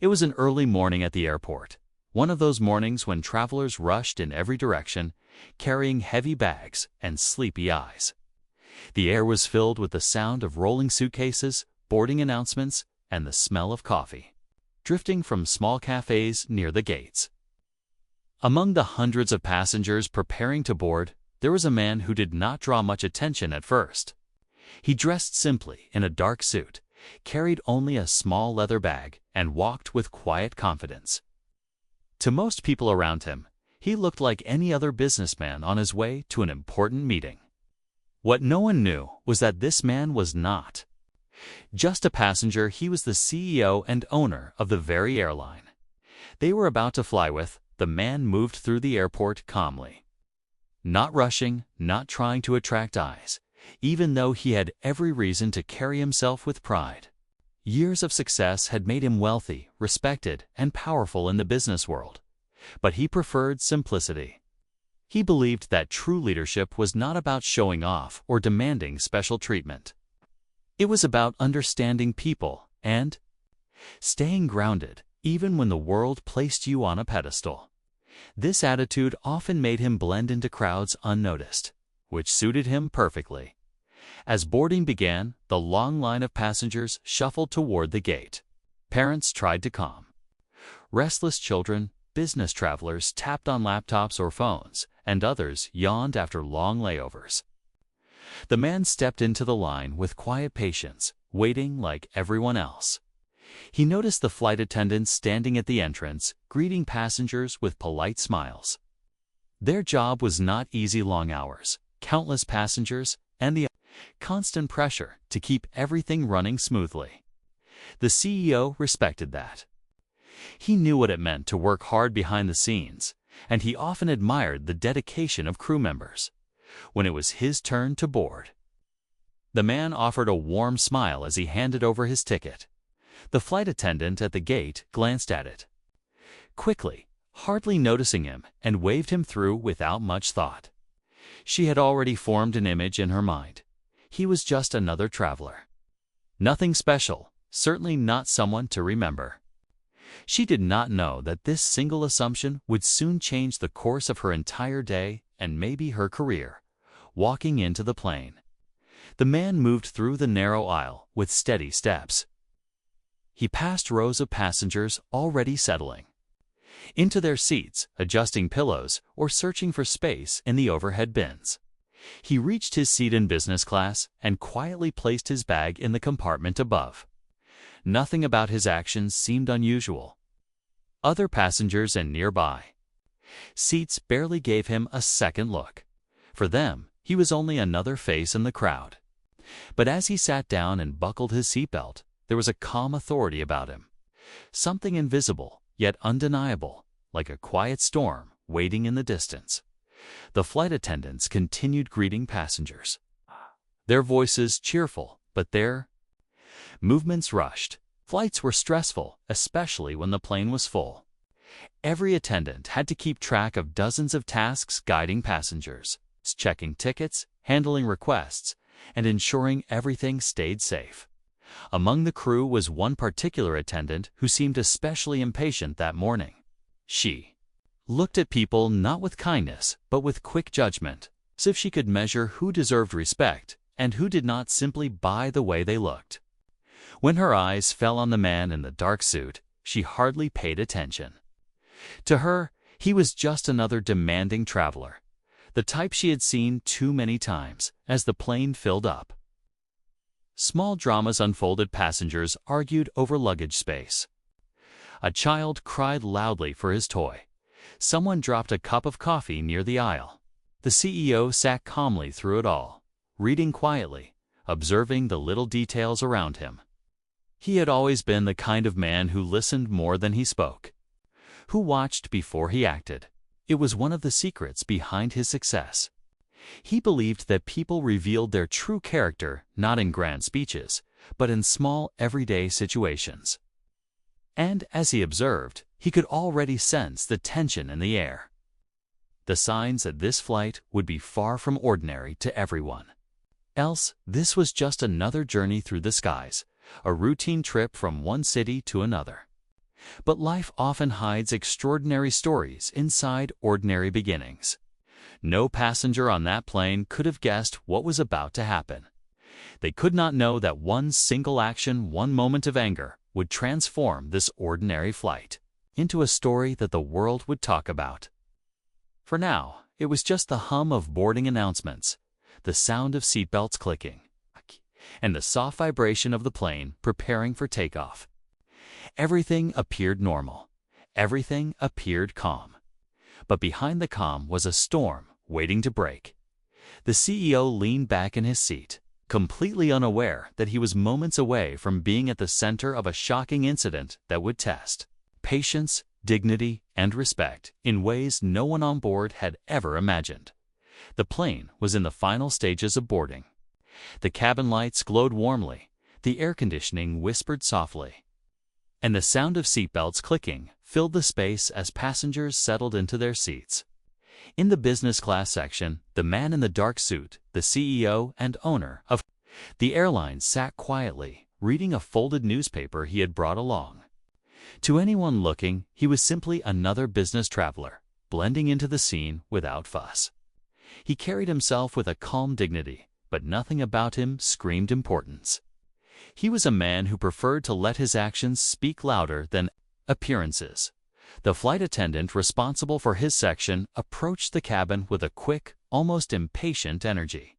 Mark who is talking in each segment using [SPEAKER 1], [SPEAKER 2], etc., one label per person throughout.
[SPEAKER 1] It was an early morning at the airport, one of those mornings when travelers rushed in every direction, carrying heavy bags and sleepy eyes. The air was filled with the sound of rolling suitcases, boarding announcements, and the smell of coffee, drifting from small cafes near the gates. Among the hundreds of passengers preparing to board, there was a man who did not draw much attention at first. He dressed simply in a dark suit, carried only a small leather bag, and walked with quiet confidence. To most people around him, he looked like any other businessman on his way to an important meeting. What no one knew was that this man was not just a passenger. He was the CEO and owner of the very airline they were about to fly with. The man moved through the airport calmly, not rushing, not trying to attract eyes, even though he had every reason to carry himself with pride. Years of success had made him wealthy, respected, and powerful in the business world, but he preferred simplicity. He believed that true leadership was not about showing off or demanding special treatment. It was about understanding people and staying grounded, even when the world placed you on a pedestal. This attitude often made him blend into crowds unnoticed, which suited him perfectly. As boarding began, the long line of passengers shuffled toward the gate. Parents tried to calm restless children, business travelers tapped on laptops or phones, and others yawned after long layovers. The man stepped into the line with quiet patience, waiting like everyone else. He noticed the flight attendants standing at the entrance, greeting passengers with polite smiles. Their job was not easy: long hours, countless passengers, and the constant pressure to keep everything running smoothly. The CEO respected that. He knew what it meant to work hard behind the scenes, and he often admired the dedication of crew members. When it was his turn to board, the man offered a warm smile as he handed over his ticket. The flight attendant at the gate glanced at it quickly, hardly noticing him, and waved him through without much thought. She had already formed an image in her mind. He was just another traveler. Nothing special, certainly not someone to remember. She did not know that this single assumption would soon change the course of her entire day and maybe her career. Walking into the plane, the man moved through the narrow aisle with steady steps. He passed rows of passengers already settling into their seats, adjusting pillows, or searching for space in the overhead bins. He reached his seat in business class and quietly placed his bag in the compartment above. Nothing about his actions seemed unusual. Other passengers and nearby seats barely gave him a second look. For them, he was only another face in the crowd. But as he sat down and buckled his seatbelt, there was a calm authority about him. Something invisible, yet undeniable, like a quiet storm waiting in the distance. The flight attendants continued greeting passengers, their voices cheerful, but their movements rushed. Flights were stressful, especially when the plane was full. Every attendant had to keep track of dozens of tasks guiding passengers, checking tickets, handling requests, and ensuring everything stayed safe. Among the crew was one particular attendant who seemed especially impatient that morning. She looked at people not with kindness, but with quick judgment, as if she could measure who deserved respect and who did not simply by the way they looked. When her eyes fell on the man in the dark suit, she hardly paid attention. To her, he was just another demanding traveler, the type she had seen too many times as the plane filled up. Small dramas unfolded. Passengers argued over luggage space. A child cried loudly for his toy. Someone dropped a cup of coffee near the aisle. The CEO sat calmly through it all, reading quietly, observing the little details around him. He had always been the kind of man who listened more than he spoke, who watched before he acted. It was one of the secrets behind his success. He believed that people revealed their true character not in grand speeches, but in small, everyday situations. And as he observed, he could already sense the tension in the air. The signs that this flight would be far from ordinary to everyone. Else, this was just another journey through the skies, a routine trip from one city to another. But life often hides extraordinary stories inside ordinary beginnings. No passenger on that plane could have guessed what was about to happen. They could not know that one single action, one moment of anger, would transform this ordinary flight into a story that the world would talk about. For now, it was just the hum of boarding announcements, the sound of seatbelts clicking, and the soft vibration of the plane preparing for takeoff. Everything appeared normal. Everything appeared calm. But behind the calm was a storm waiting to break. The CEO leaned back in his seat, completely unaware that he was moments away from being at the center of a shocking incident that would test patience, dignity, and respect in ways no one on board had ever imagined. The plane was in the final stages of boarding. The cabin lights glowed warmly, the air conditioning whispered softly, and the sound of seatbelts clicking filled the space as passengers settled into their seats. In the business class section, the man in the dark suit, the CEO and owner of the airline, sat quietly, reading a folded newspaper he had brought along. To anyone looking, he was simply another business traveler, blending into the scene without fuss. He carried himself with a calm dignity, but nothing about him screamed importance. He was a man who preferred to let his actions speak louder than appearances. The flight attendant responsible for his section approached the cabin with a quick, almost impatient energy.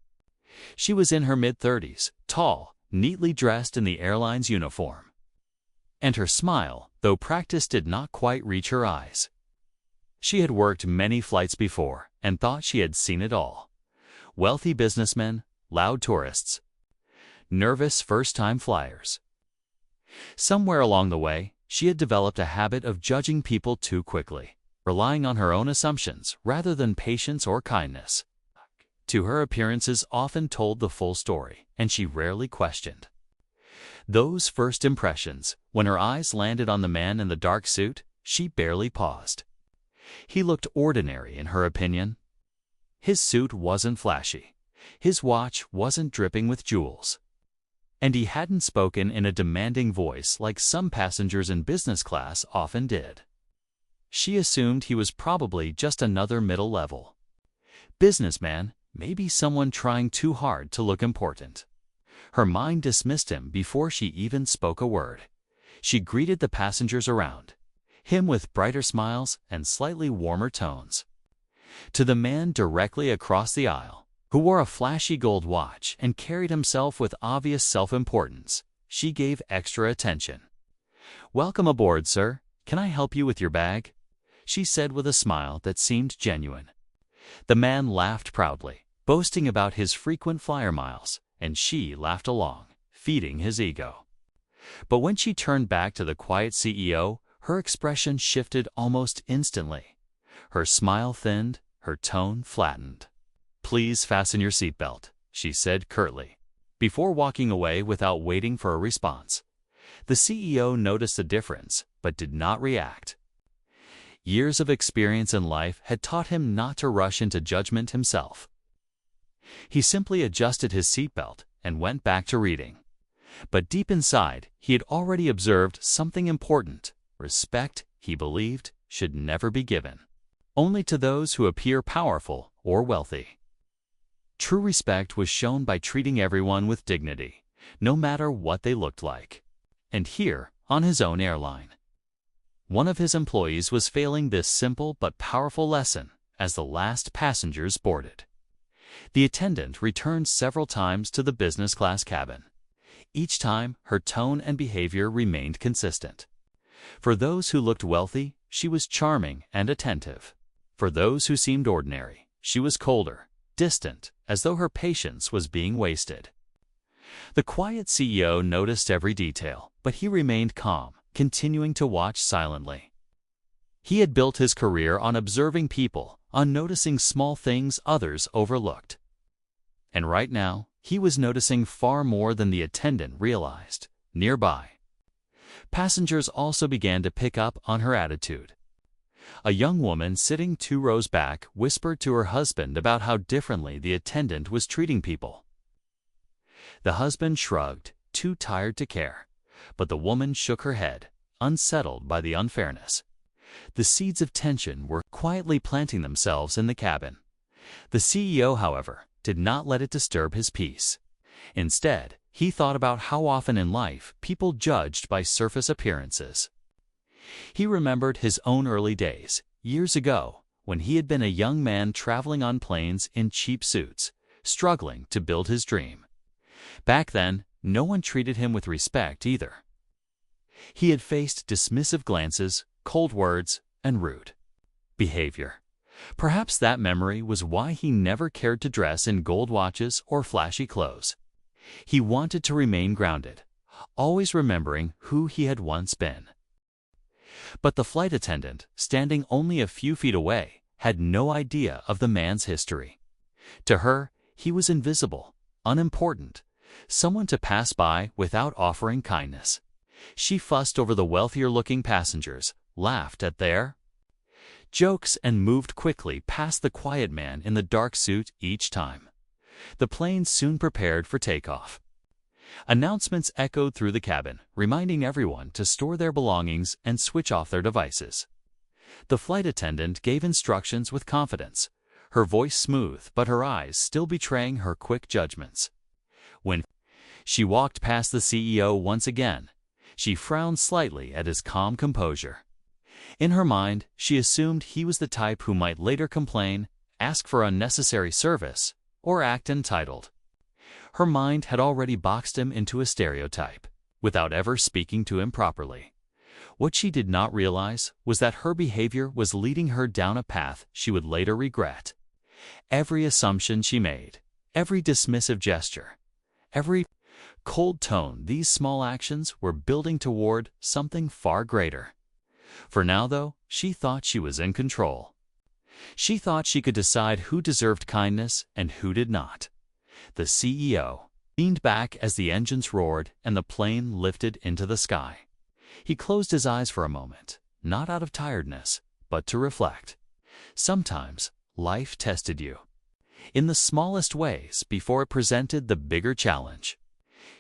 [SPEAKER 1] She was in her mid-30s, tall, neatly dressed in the airline's uniform. And her smile, though practice, did not quite reach her eyes. She had worked many flights before and thought she had seen it all. Wealthy businessmen, loud tourists, nervous first-time flyers. Somewhere along the way, she had developed a habit of judging people too quickly, relying on her own assumptions rather than patience or kindness. To her, appearances often told the full story, and she rarely questioned. Those first impressions, when her eyes landed on the man in the dark suit, she barely paused. He looked ordinary in her opinion. His suit wasn't flashy. His watch wasn't dripping with jewels. And he hadn't spoken in a demanding voice like some passengers in business class often did. She assumed he was probably just another middle-level businessman, maybe someone trying too hard to look important. Her mind dismissed him before she even spoke a word. She greeted the passengers around him with brighter smiles and slightly warmer tones. To the man directly across the aisle, who wore a flashy gold watch and carried himself with obvious self-importance, she gave extra attention. "Welcome aboard, sir. Can I help you with your bag?" she said with a smile that seemed genuine. The man laughed proudly, boasting about his frequent flyer miles, and she laughed along, feeding his ego. But when she turned back to the quiet CEO, her expression shifted almost instantly. Her smile thinned, her tone flattened. "Please fasten your seatbelt," she said curtly, before walking away without waiting for a response. The CEO noticed the difference, but did not react. Years of experience in life had taught him not to rush into judgment himself. He simply adjusted his seatbelt and went back to reading. But deep inside, he had already observed something important. Respect, he believed, should never be given only to those who appear powerful or wealthy. True respect was shown by treating everyone with dignity, no matter what they looked like. And here, on his own airline, one of his employees was failing this simple but powerful lesson as the last passengers boarded. The attendant returned several times to the business class cabin. Each time, her tone and behavior remained consistent. For those who looked wealthy, she was charming and attentive. For those who seemed ordinary, she was colder, distant, as though her patience was being wasted. The quiet CEO noticed every detail, but he remained calm, continuing to watch silently. He had built his career on observing people, on noticing small things others overlooked. And right now, he was noticing far more than the attendant realized. Nearby, passengers also began to pick up on her attitude. A young woman sitting 2 rows back whispered to her husband about how differently the attendant was treating people. The husband shrugged, too tired to care, but the woman shook her head, unsettled by the unfairness. The seeds of tension were quietly planting themselves in the cabin. The CEO, however, did not let it disturb his peace. Instead, he thought about how often in life people judged by surface appearances. He remembered his own early days, years ago, when he had been a young man traveling on planes in cheap suits, struggling to build his dream. Back then, no one treated him with respect either. He had faced dismissive glances, cold words, and rude behavior. Perhaps that memory was why he never cared to dress in gold watches or flashy clothes. He wanted to remain grounded, always remembering who he had once been. But the flight attendant, standing only a few feet away, had no idea of the man's history. To her, he was invisible, unimportant, someone to pass by without offering kindness. She fussed over the wealthier-looking passengers, laughed at their jokes, and moved quickly past the quiet man in the dark suit each time. The plane soon prepared for takeoff. Announcements echoed through the cabin, reminding everyone to store their belongings and switch off their devices. The flight attendant gave instructions with confidence, her voice smooth but her eyes still betraying her quick judgments. When she walked past the CEO once again, she frowned slightly at his calm composure. In her mind, she assumed he was the type who might later complain, ask for unnecessary service, or act entitled. Her mind had already boxed him into a stereotype, without ever speaking to him properly. What she did not realize was that her behavior was leading her down a path she would later regret. Every assumption she made, every dismissive gesture, every cold tone, these small actions were building toward something far greater. For now, though, she thought she was in control. She thought she could decide who deserved kindness and who did not. The CEO leaned back as the engines roared and the plane lifted into the sky. He closed his eyes for a moment, not out of tiredness, but to reflect. Sometimes life tested you in the smallest ways before it presented the bigger challenge.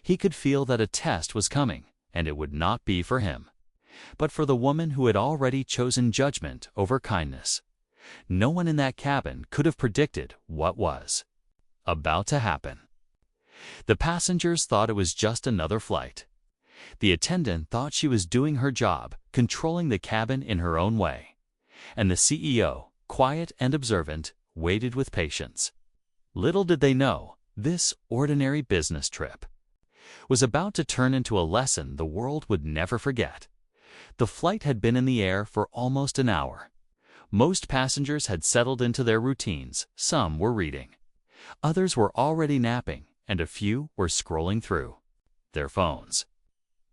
[SPEAKER 1] He could feel that a test was coming, and it would not be for him, but for the woman who had already chosen judgment over kindness. No one in that cabin could have predicted what was about to happen. The passengers thought it was just another flight. The attendant thought she was doing her job, controlling the cabin in her own way. And the CEO, quiet and observant, waited with patience. Little did they know, this ordinary business trip was about to turn into a lesson the world would never forget. The flight had been in the air for almost an hour. Most passengers had settled into their routines, some were reading. Others were already napping, and a few were scrolling through their phones.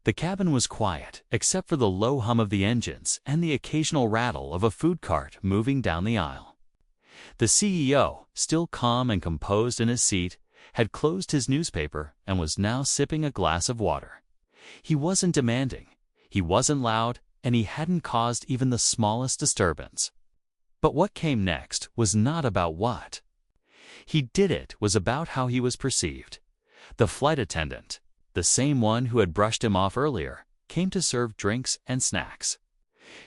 [SPEAKER 1] The cabin was quiet, except for the low hum of the engines and the occasional rattle of a food cart moving down the aisle. The CEO, still calm and composed in his seat, had closed his newspaper and was now sipping a glass of water. He wasn't demanding, he wasn't loud, and he hadn't caused even the smallest disturbance. But what came next was not about what he did, it was about how he was perceived. The flight attendant, the same one who had brushed him off earlier, came to serve drinks and snacks.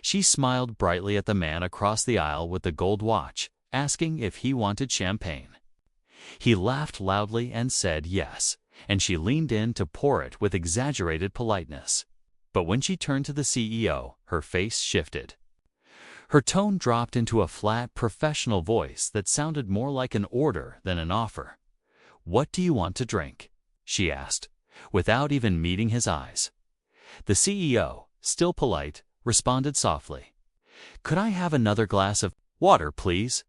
[SPEAKER 1] She smiled brightly at the man across the aisle with the gold watch, asking if he wanted champagne. He laughed loudly and said yes, and she leaned in to pour it with exaggerated politeness. But when she turned to the CEO, her face shifted. Her tone dropped into a flat, professional voice that sounded more like an order than an offer. "What do you want to drink?" she asked, without even meeting his eyes. The CEO, still polite, responded softly, "Could I have another glass of water, please?"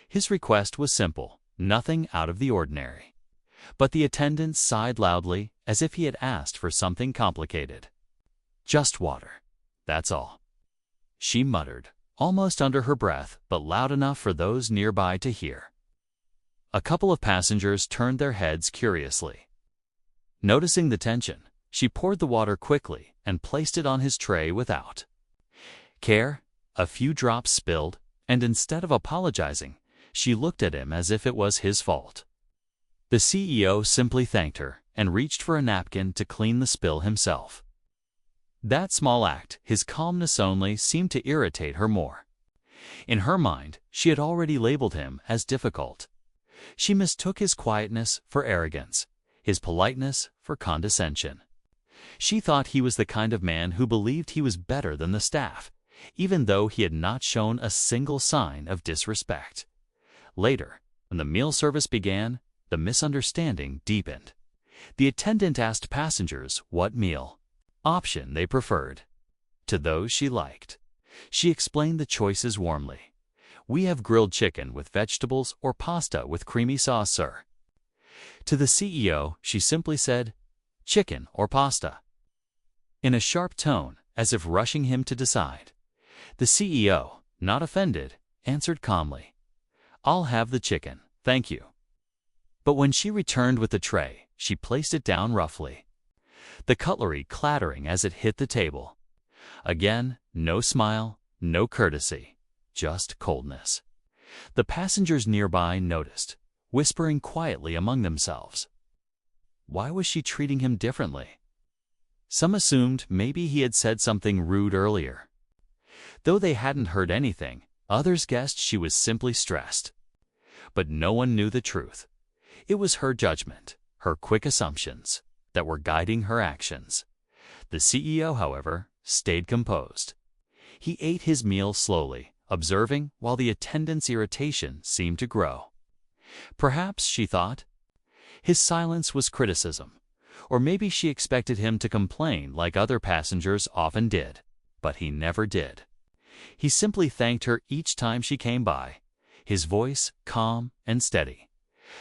[SPEAKER 1] His request was simple, nothing out of the ordinary. But the attendant sighed loudly, as if he had asked for something complicated. "Just water, that's all," she muttered, almost under her breath, but loud enough for those nearby to hear. A couple of passengers turned their heads curiously. Noticing the tension, she poured the water quickly and placed it on his tray without care. A few drops spilled, and instead of apologizing, she looked at him as if it was his fault. The CEO simply thanked her and reached for a napkin to clean the spill himself. That small act, his calmness only, seemed to irritate her more. In her mind, she had already labeled him as difficult. She mistook his quietness for arrogance, his politeness for condescension. She thought he was the kind of man who believed he was better than the staff, even though he had not shown a single sign of disrespect. Later, when the meal service began, the misunderstanding deepened. The attendant asked passengers what meal option they preferred. To those she liked, she explained the choices warmly. "We have grilled chicken with vegetables or pasta with creamy sauce, sir." To the CEO, she simply said, "Chicken or pasta," in a sharp tone, as if rushing him to decide. The CEO, not offended, answered calmly, "I'll have the chicken, thank you." But when she returned with the tray, she placed it down roughly, the cutlery clattering as it hit the table. Again, no smile, no courtesy, just coldness. The passengers nearby noticed, whispering quietly among themselves. Why was she treating him differently? Some assumed maybe he had said something rude earlier. Though they hadn't heard anything, others guessed she was simply stressed. But no one knew the truth. It was her judgment, her quick assumptions, that were guiding her actions. The CEO, however, stayed composed. He ate his meal slowly, observing while the attendant's irritation seemed to grow. Perhaps, she thought, his silence was criticism, or maybe she expected him to complain like other passengers often did, but he never did. He simply thanked her each time she came by, his voice calm and steady.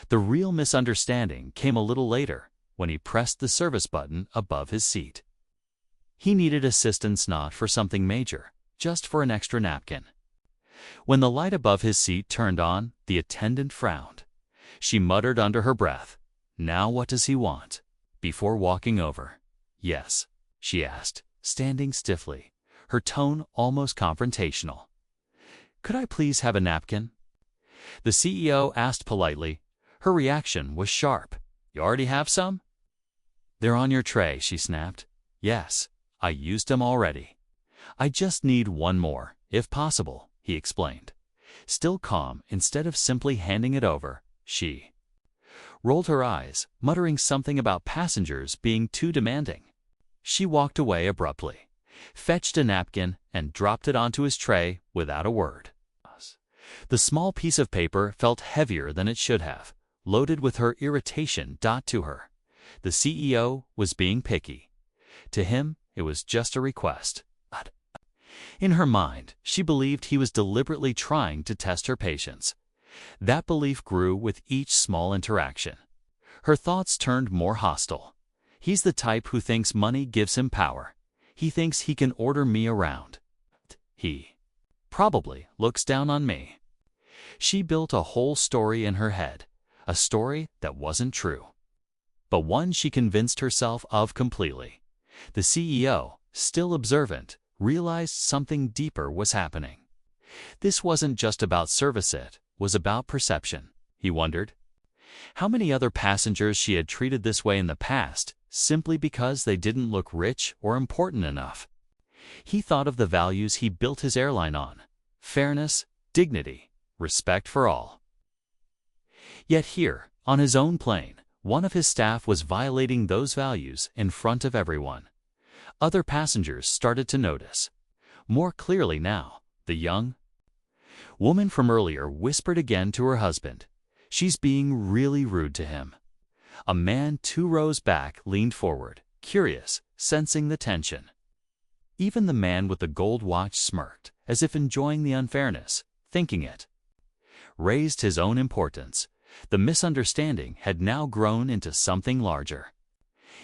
[SPEAKER 1] The real misunderstanding came a little later, when he pressed the service button above his seat. He needed assistance not for something major, just for an extra napkin. When the light above his seat turned on, the attendant frowned. She muttered under her breath, "Now what does he want?" Before walking over. "Yes," she asked, standing stiffly, her tone almost confrontational. "Could I please have a napkin?" The CEO asked politely. Her reaction was sharp. "You already have some?" "They're on your tray," she snapped. "Yes, I used them already. I just need one more, if possible," he explained. Still calm, instead of simply handing it over, she rolled her eyes, muttering something about passengers being too demanding. She walked away abruptly, fetched a napkin, and dropped it onto his tray without a word. The small piece of paper felt heavier than it should have, loaded with her irritation. To her, the CEO was being picky. To him, it was just a request. In her mind, she believed he was deliberately trying to test her patience. That belief grew with each small interaction. Her thoughts turned more hostile. He's the type who thinks money gives him power. He thinks he can order me around. He probably looks down on me. She built a whole story in her head, a story that wasn't true, but one she convinced herself of completely. The CEO, still observant, realized something deeper was happening. This wasn't just about service, it was about perception, he wondered. How many other passengers she had treated this way in the past, simply because they didn't look rich or important enough. He thought of the values he built his airline on: fairness, dignity, respect for all. Yet here, on his own plane, one of his staff was violating those values in front of everyone. Other passengers started to notice. More clearly now, the young woman from earlier whispered again to her husband, "She's being really rude to him." A man 2 rows back leaned forward, curious, sensing the tension. Even the man with the gold watch smirked, as if enjoying the unfairness, thinking it raised his own importance. The misunderstanding had now grown into something larger.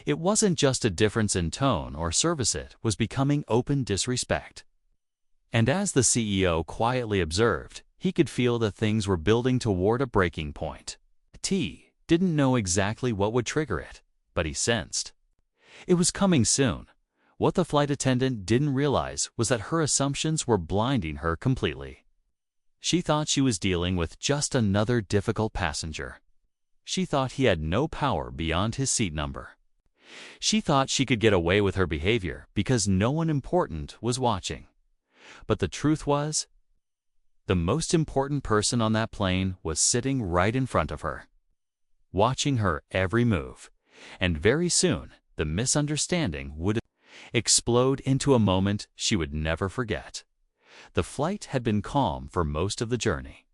[SPEAKER 1] It wasn't just a difference in tone or service, it was becoming open disrespect. And as the CEO quietly observed, he could feel that things were building toward a breaking point. T didn't know exactly what would trigger it, but he sensed it was coming soon. What the flight attendant didn't realize was that her assumptions were blinding her completely. She thought she was dealing with just another difficult passenger. She thought he had no power beyond his seat number. She thought she could get away with her behavior because no one important was watching. But the truth was, the most important person on that plane was sitting right in front of her, watching her every move, and very soon the misunderstanding would explode into a moment she would never forget. The flight had been calm for most of the journey,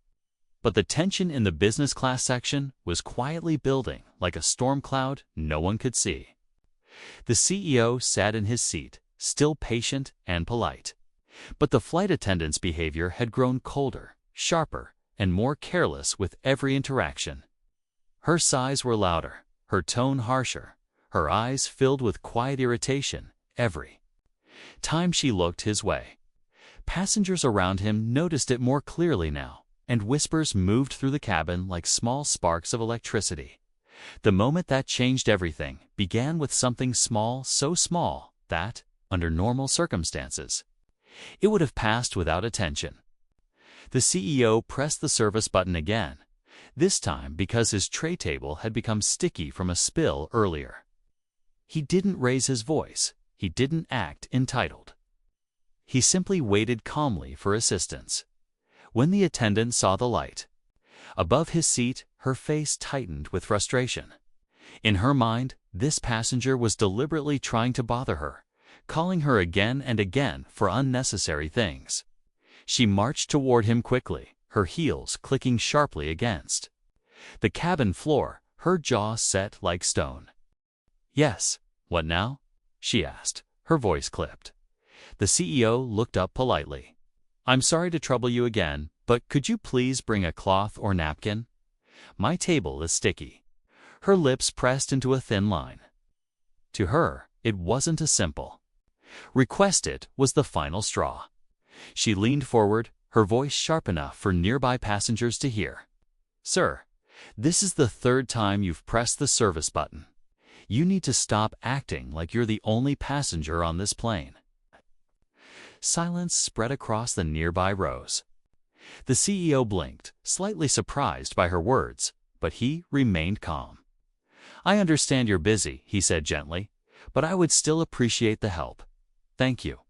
[SPEAKER 1] but the tension in the business class section was quietly building like a storm cloud no one could see. The CEO sat in his seat, still patient and polite, but the flight attendant's behavior had grown colder, sharper, and more careless with every interaction. Her sighs were louder, her tone harsher, her eyes filled with quiet irritation every time she looked his way. Passengers around him noticed it more clearly now, and whispers moved through the cabin like small sparks of electricity. The moment that changed everything began with something small, so small that, under normal circumstances, it would have passed without attention. The CEO pressed the service button again, this time because his tray table had become sticky from a spill earlier. He didn't raise his voice. He didn't act entitled. He simply waited calmly for assistance. When the attendant saw the light above his seat, her face tightened with frustration. In her mind, this passenger was deliberately trying to bother her, calling her again and again for unnecessary things. She marched toward him quickly, her heels clicking sharply against the cabin floor, her jaw set like stone. "Yes, what now?" she asked, her voice clipped. The CEO looked up politely. "I'm sorry to trouble you again, but could you please bring a cloth or napkin? My table is sticky." Her lips pressed into a thin line. To her, it wasn't a simple request, it was the final straw. She leaned forward, her voice sharp enough for nearby passengers to hear. "Sir, this is the third time you've pressed the service button. You need to stop acting like you're the only passenger on this plane." Silence spread across the nearby rows. The CEO blinked, slightly surprised by her words, but he remained calm. "I understand you're busy," he said gently, "but I would still appreciate the help. Thank you."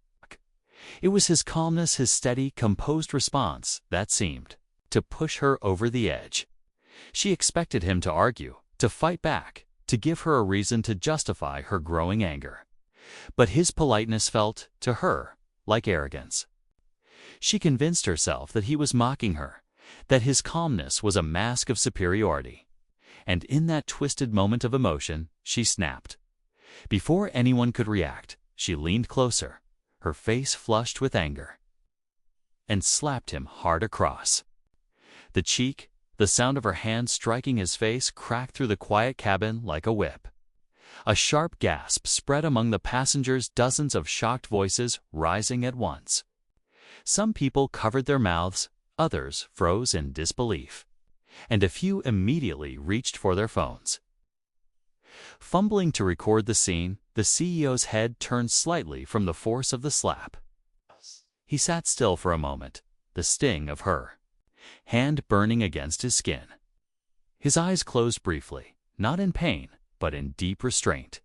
[SPEAKER 1] It was his calmness, his steady, composed response, that seemed to push her over the edge. She expected him to argue, to fight back, to give her a reason to justify her growing anger. But his politeness felt, to her, like arrogance. She convinced herself that he was mocking her, that his calmness was a mask of superiority. And in that twisted moment of emotion, she snapped. Before anyone could react, she leaned closer, her face flushed with anger, and slapped him hard across the cheek. The sound of her hand striking his face cracked through the quiet cabin like a whip. A sharp gasp spread among the passengers, dozens of shocked voices rising at once. Some people covered their mouths, others froze in disbelief, and a few immediately reached for their phones. Fumbling to record the scene, the CEO's head turned slightly from the force of the slap. He sat still for a moment, the sting of her hand burning against his skin. His eyes closed briefly, not in pain, but in deep restraint.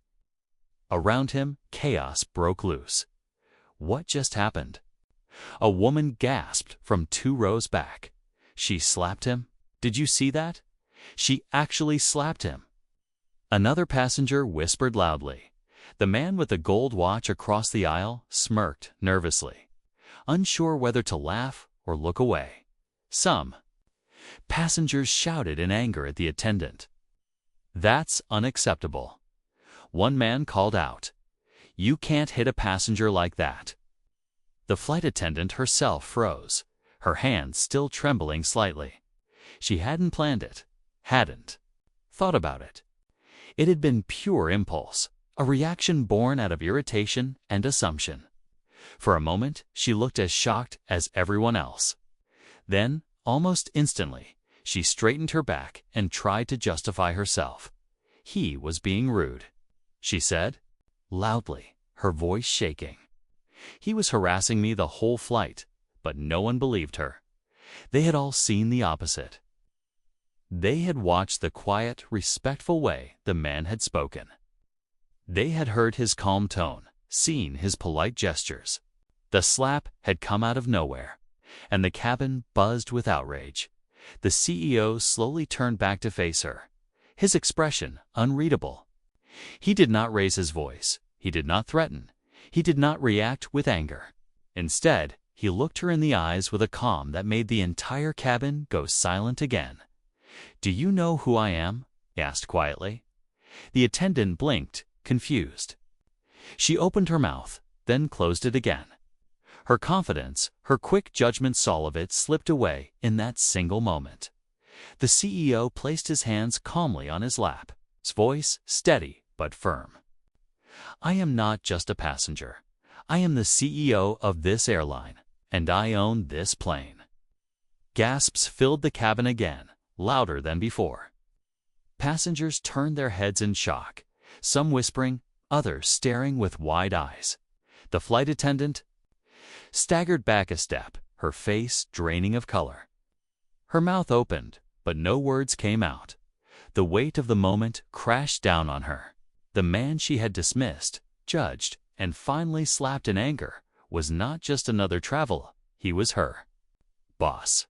[SPEAKER 1] Around him, chaos broke loose. What just happened? A woman gasped from 2 rows back. She slapped him? Did you see that? She actually slapped him. Another passenger whispered loudly. The man with the gold watch across the aisle smirked nervously, unsure whether to laugh or look away. Some passengers shouted in anger at the attendant. "That's unacceptable." One man called out, "You can't hit a passenger like that." The flight attendant herself froze, her hand still trembling slightly. She hadn't planned it, hadn't thought about it. It had been pure impulse, a reaction born out of irritation and assumption. For a moment, she looked as shocked as everyone else. Then, almost instantly, she straightened her back and tried to justify herself. "He was being rude," she said, loudly, her voice shaking. "He was harassing me the whole flight," but no one believed her. They had all seen the opposite. They had watched the quiet, respectful way the man had spoken. They had heard his calm tone, seen his polite gestures. The slap had come out of nowhere, and the cabin buzzed with outrage. The CEO slowly turned back to face her, his expression unreadable. He did not raise his voice. He did not threaten. He did not react with anger. Instead, he looked her in the eyes with a calm that made the entire cabin go silent again. "Do you know who I am?" he asked quietly. The attendant blinked, confused. She opened her mouth, then closed it again. Her confidence, her quick judgment, all of it slipped away in that single moment. The CEO placed his hands calmly on his lap, his voice steady but firm. "I am not just a passenger. I am the CEO of this airline, and I own this plane." Gasps filled the cabin again, louder than before. Passengers turned their heads in shock, some whispering, others staring with wide eyes. The flight attendant staggered back a step, her face draining of color. Her mouth opened, but no words came out. The weight of the moment crashed down on her. The man she had dismissed, judged, and finally slapped in anger was not just another traveler, he was her boss.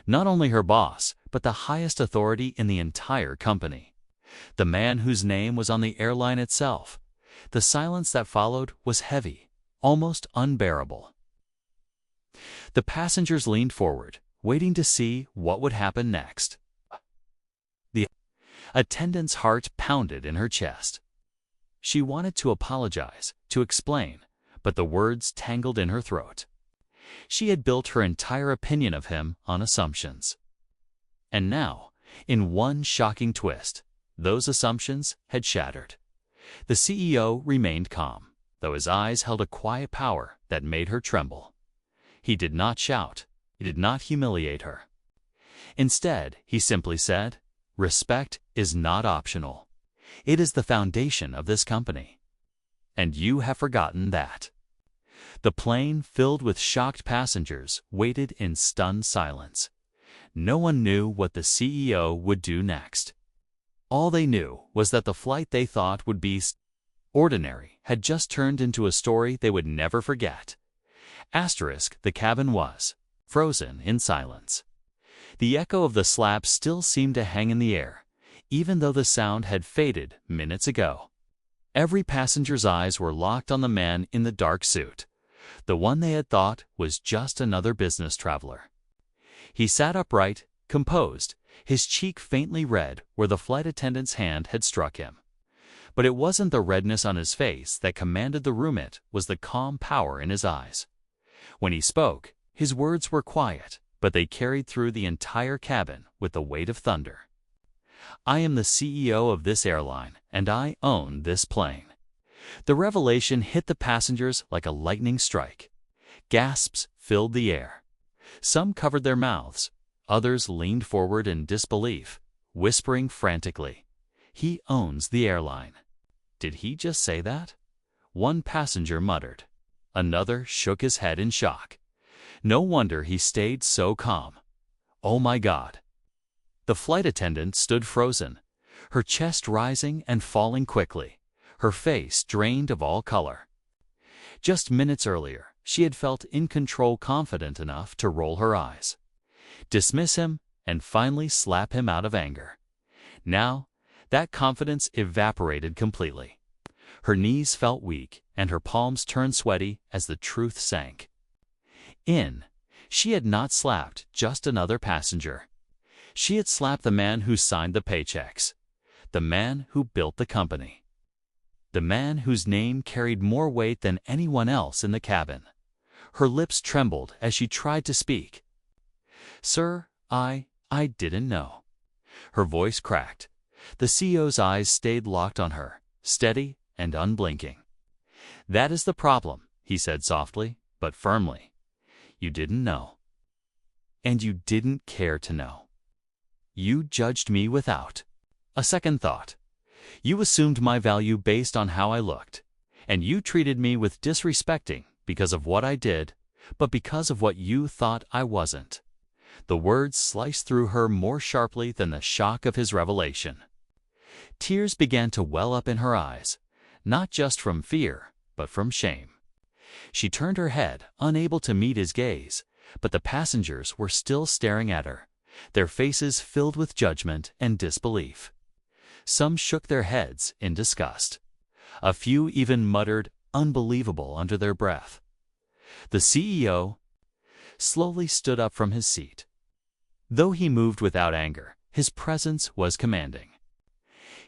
[SPEAKER 1] Not only her boss, but the highest authority in the entire company. The man whose name was on the airline itself. The silence that followed was heavy, almost unbearable. The passengers leaned forward, waiting to see what would happen next. The attendant's heart pounded in her chest. She wanted to apologize, to explain, but the words tangled in her throat. She had built her entire opinion of him on assumptions. And now, in one shocking twist, those assumptions had shattered. The CEO remained calm, though his eyes held a quiet power that made her tremble. He did not shout. He did not humiliate her. Instead, he simply said, "Respect is not optional. It is the foundation of this company. And you have forgotten that." The plane, filled with shocked passengers, waited in stunned silence. No one knew what the CEO would do next. All they knew was that the flight they thought would be ordinary had just turned into a story they would never forget. The cabin was frozen in silence. The echo of the slap still seemed to hang in the air, even though the sound had faded minutes ago. Every passenger's eyes were locked on the man in the dark suit, the one they had thought was just another business traveler. He sat upright, composed, his cheek faintly red where the flight attendant's hand had struck him. But it wasn't the redness on his face that commanded the room, it was the calm power in his eyes. When he spoke, his words were quiet, but they carried through the entire cabin with the weight of thunder. "I am the CEO of this airline, and I own this plane." The revelation hit the passengers like a lightning strike. Gasps filled the air. Some covered their mouths. Others leaned forward in disbelief, whispering frantically, "He owns the airline." Did he just say that? One passenger muttered. Another shook his head in shock. No wonder he stayed so calm. "Oh my God." The flight attendant stood frozen, her chest rising and falling quickly, her face drained of all color. Just minutes earlier, she had felt in control, confident enough to roll her eyes, dismiss him, and finally slap him out of anger. Now, that confidence evaporated completely. Her knees felt weak, and her palms turned sweaty as the truth sank in. She had not slapped just another passenger. She had slapped the man who signed the paychecks, the man who built the company, the man whose name carried more weight than anyone else in the cabin. Her lips trembled as she tried to speak. "Sir, I didn't know." Her voice cracked. The CEO's eyes stayed locked on her, steady and unblinking. "That is the problem," he said softly, but firmly. "You didn't know. And you didn't care to know. You judged me without a second thought. You assumed my value based on how I looked, and you treated me with disrespecting because of what I did, but because of what you thought I wasn't." The words sliced through her more sharply than the shock of his revelation. Tears began to well up in her eyes, not just from fear, but from shame. She turned her head, unable to meet his gaze, but the passengers were still staring at her, their faces filled with judgment and disbelief. Some shook their heads in disgust. A few even muttered, "Unbelievable," under their breath. The CEO slowly stood up from his seat. Though he moved without anger, his presence was commanding.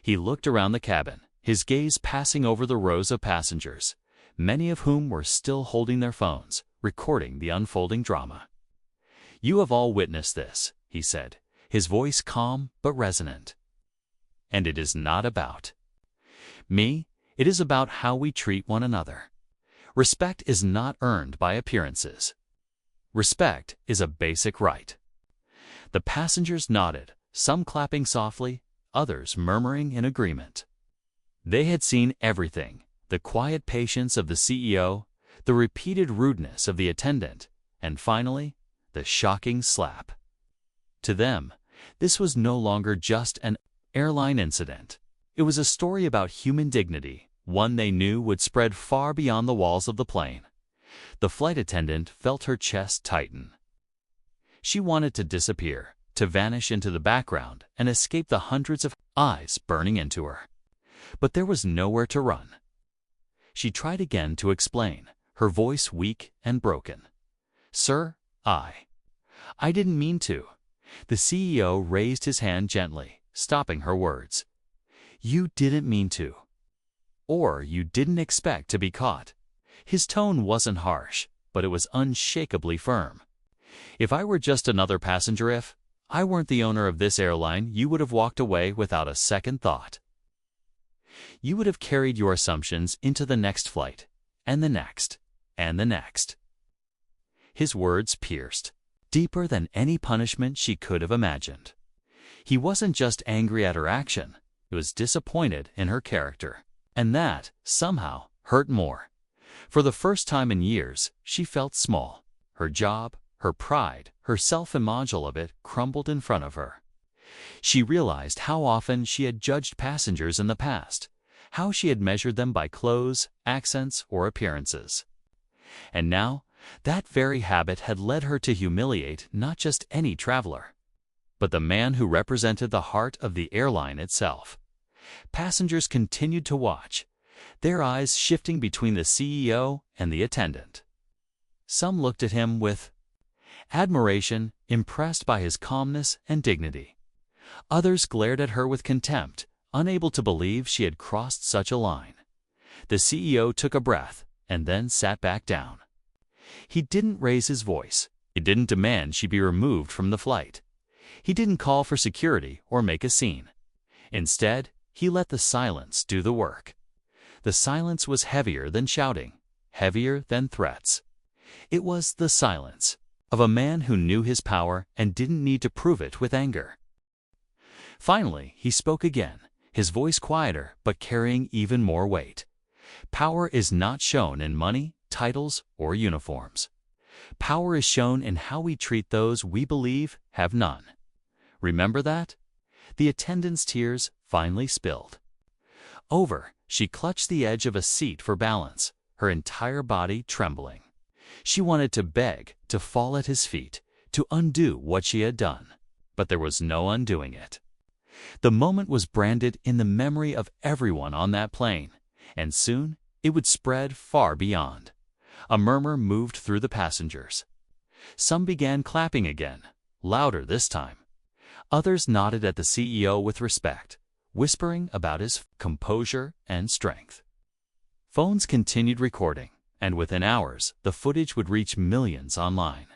[SPEAKER 1] He looked around the cabin, his gaze passing over the rows of passengers, many of whom were still holding their phones, recording the unfolding drama. "You have all witnessed this," he said, his voice calm but resonant. "And it is not about me, it is about how we treat one another. Respect is not earned by appearances. Respect is a basic right." The passengers nodded, some clapping softly, others murmuring in agreement. They had seen everything: the quiet patience of the CEO, the repeated rudeness of the attendant, and finally, the shocking slap. To them, this was no longer just an airline incident. It was a story about human dignity, one they knew would spread far beyond the walls of the plane. The flight attendant felt her chest tighten. She wanted to disappear, to vanish into the background and escape the hundreds of eyes burning into her. But there was nowhere to run. She tried again to explain, her voice weak and broken. "Sir, I didn't mean to." The CEO raised his hand gently, stopping her words. "You didn't mean to. Or you didn't expect to be caught." His tone wasn't harsh, but it was unshakably firm. "If I were just another passenger, if I weren't the owner of this airline, you would have walked away without a second thought. You would have carried your assumptions into the next flight, and the next, and the next." His words pierced, deeper than any punishment she could have imagined. He wasn't just angry at her action, he was disappointed in her character. And that, somehow, hurt more. For the first time in years, she felt small. Her job, her pride, her self-image, all of it crumbled in front of her. She realized how often she had judged passengers in the past, how she had measured them by clothes, accents, or appearances. And now, that very habit had led her to humiliate not just any traveler, but the man who represented the heart of the airline itself. Passengers continued to watch, their eyes shifting between the CEO and the attendant. Some looked at him with admiration, impressed by his calmness and dignity. Others glared at her with contempt, unable to believe she had crossed such a line. The CEO took a breath and then sat back down. He didn't raise his voice. He didn't demand she be removed from the flight. He didn't call for security or make a scene. Instead, he let the silence do the work. The silence was heavier than shouting, heavier than threats. It was the silence of a man who knew his power and didn't need to prove it with anger. Finally, he spoke again, his voice quieter but carrying even more weight. "Power is not shown in money, titles, or uniforms. Power is shown in how we treat those we believe have none. Remember that?" The attendant's tears finally spilled. She clutched the edge of a seat for balance, her entire body trembling. She wanted to beg, to fall at his feet, to undo what she had done, but there was no undoing it. The moment was branded in the memory of everyone on that plane, and soon it would spread far beyond. A murmur moved through the passengers. Some began clapping again, louder this time. Others nodded at the CEO with respect, whispering about his composure and strength. Phones continued recording, and within hours, the footage would reach millions online.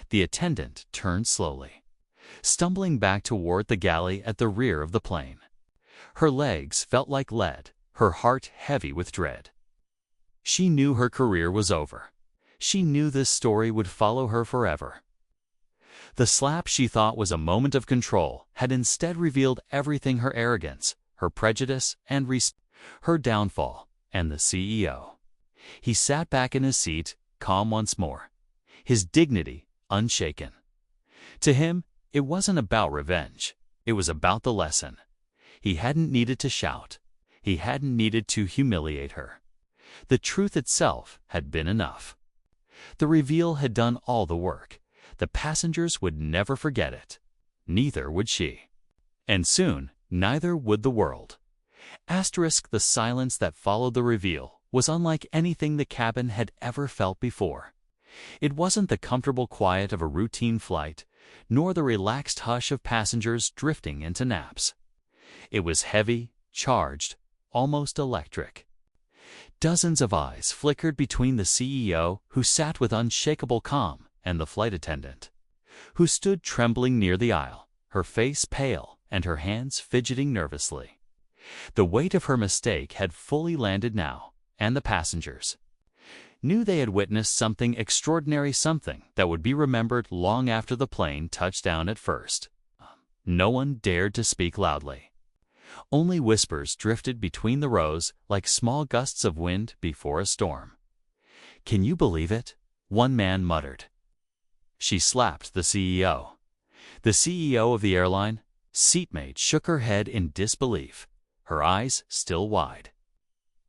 [SPEAKER 1] The attendant turned slowly, stumbling back toward the galley at the rear of the plane. Her legs felt like lead, her heart heavy with dread. She knew her career was over. She knew this story would follow her forever. The slap she thought was a moment of control had instead revealed everything: her arrogance, her prejudice, and her downfall, and the CEO. He sat back in his seat, calm once more, his dignity unshaken. To him, it wasn't about revenge. It was about the lesson. He hadn't needed to shout. He hadn't needed to humiliate her. The truth itself had been enough. The reveal had done all the work. The passengers would never forget it. Neither would she. And soon, neither would the world. The silence that followed the reveal was unlike anything the cabin had ever felt before. It wasn't the comfortable quiet of a routine flight, nor the relaxed hush of passengers drifting into naps. It was heavy, charged, almost electric. Dozens of eyes flickered between the CEO, who sat with unshakable calm, and the flight attendant, who stood trembling near the aisle, her face pale and her hands fidgeting nervously. The weight of her mistake had fully landed now, and the passengers knew they had witnessed something extraordinary, something that would be remembered long after the plane touched down at first. No one dared to speak loudly. Only whispers drifted between the rows like small gusts of wind before a storm. "Can you believe it?" one man muttered. She slapped the CEO. The CEO of the airline seatmate shook her head in disbelief, her eyes still wide.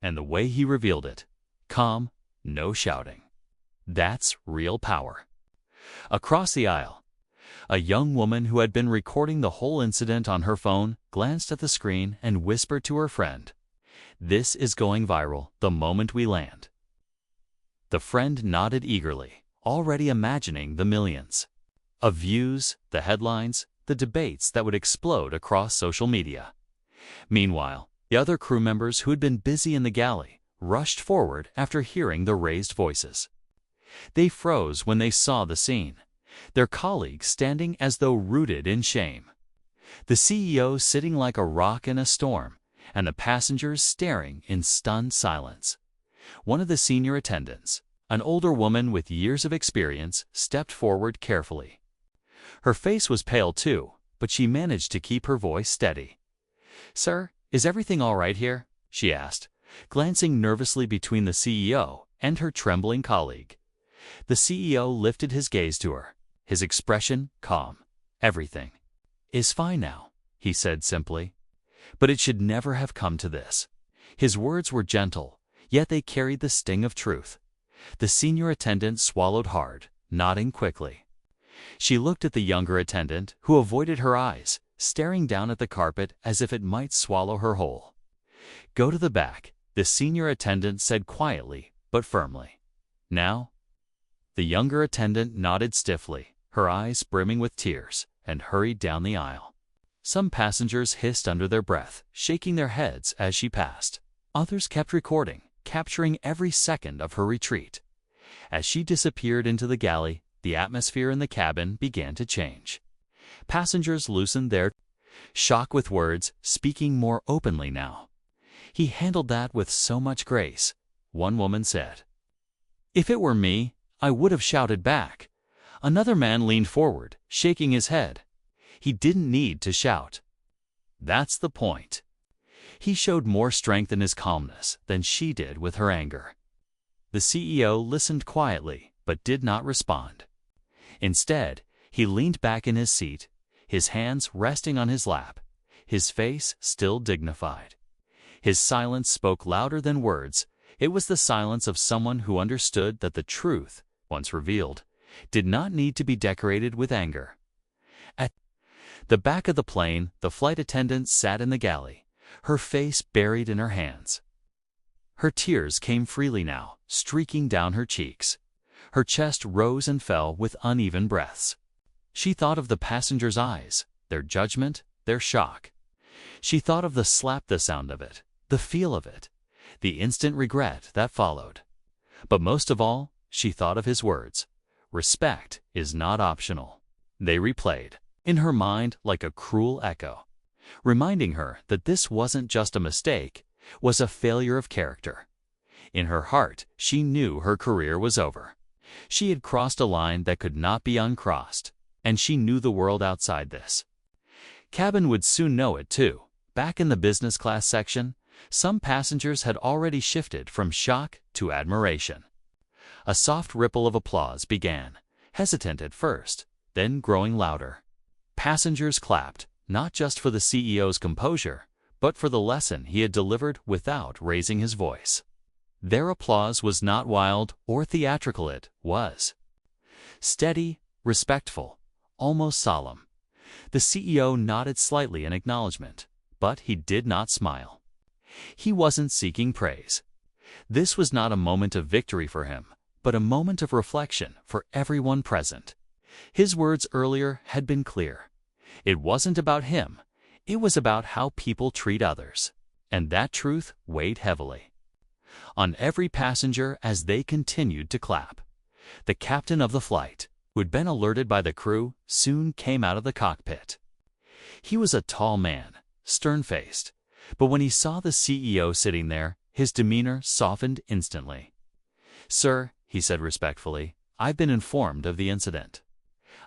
[SPEAKER 1] And the way he revealed it, calm, no shouting. That's real power. Across the aisle, a young woman who had been recording the whole incident on her phone glanced at the screen and whispered to her friend, "This is going viral the moment we land." The friend nodded eagerly, already imagining the millions of views, the headlines, the debates that would explode across social media. Meanwhile, the other crew members who had been busy in the galley rushed forward after hearing the raised voices. They froze when they saw the scene, their colleagues standing as though rooted in shame, the CEO sitting like a rock in a storm, and the passengers staring in stunned silence. One of the senior attendants, an older woman with years of experience, stepped forward carefully. Her face was pale too, but she managed to keep her voice steady. "Sir, is everything all right here?" she asked, glancing nervously between the CEO and her trembling colleague. The CEO lifted his gaze to her, his expression calm. "Everything is fine now," he said simply. But it should never have come to this. His words were gentle, yet they carried the sting of truth. The senior attendant swallowed hard, nodding quickly. She looked at the younger attendant, who avoided her eyes, staring down at the carpet as if it might swallow her whole. "Go to the back," the senior attendant said quietly but firmly. "Now?" The younger attendant nodded stiffly, her eyes brimming with tears, and hurried down the aisle. Some passengers hissed under their breath, shaking their heads as she passed. Others kept recording, capturing every second of her retreat. As she disappeared into the galley, the atmosphere in the cabin began to change. Passengers loosened their shock with words, speaking more openly now. "He handled that with so much grace," one woman said. "If it were me, I would have shouted back." Another man leaned forward, shaking his head. "He didn't need to shout." "That's the point." He showed more strength in his calmness than she did with her anger. The CEO listened quietly, but did not respond. Instead, he leaned back in his seat, his hands resting on his lap, his face still dignified. His silence spoke louder than words. It was the silence of someone who understood that the truth, once revealed, did not need to be decorated with anger. At the back of the plane, the flight attendant sat in the galley, her face buried in her hands. Her tears came freely now, streaking down her cheeks. Her chest rose and fell with uneven breaths. She thought of the passengers' eyes, their judgment, their shock. She thought of the slap, the sound of it, the feel of it, the instant regret that followed. But most of all, she thought of his words, "Respect is not optional." They replayed in her mind like a cruel echo, reminding her that this wasn't just a mistake, was a failure of character. In her heart, she knew her career was over. She had crossed a line that could not be uncrossed, and she knew the world outside this cabin would soon know it too. Back in the business class section, some passengers had already shifted from shock to admiration. A soft ripple of applause began, hesitant at first, then growing louder. Passengers clapped, not just for the CEO's composure, but for the lesson he had delivered without raising his voice. Their applause was not wild or theatrical, it was steady, respectful, almost solemn. The CEO nodded slightly in acknowledgement, but he did not smile. He wasn't seeking praise. This was not a moment of victory for him, but a moment of reflection for everyone present. His words earlier had been clear. It wasn't about him. It was about how people treat others, and that truth weighed heavily on every passenger as they continued to clap. The captain of the flight, who had been alerted by the crew, soon came out of the cockpit. He was a tall man, stern-faced, but when he saw the CEO sitting there, his demeanor softened instantly. "Sir," he said respectfully, "I've been informed of the incident.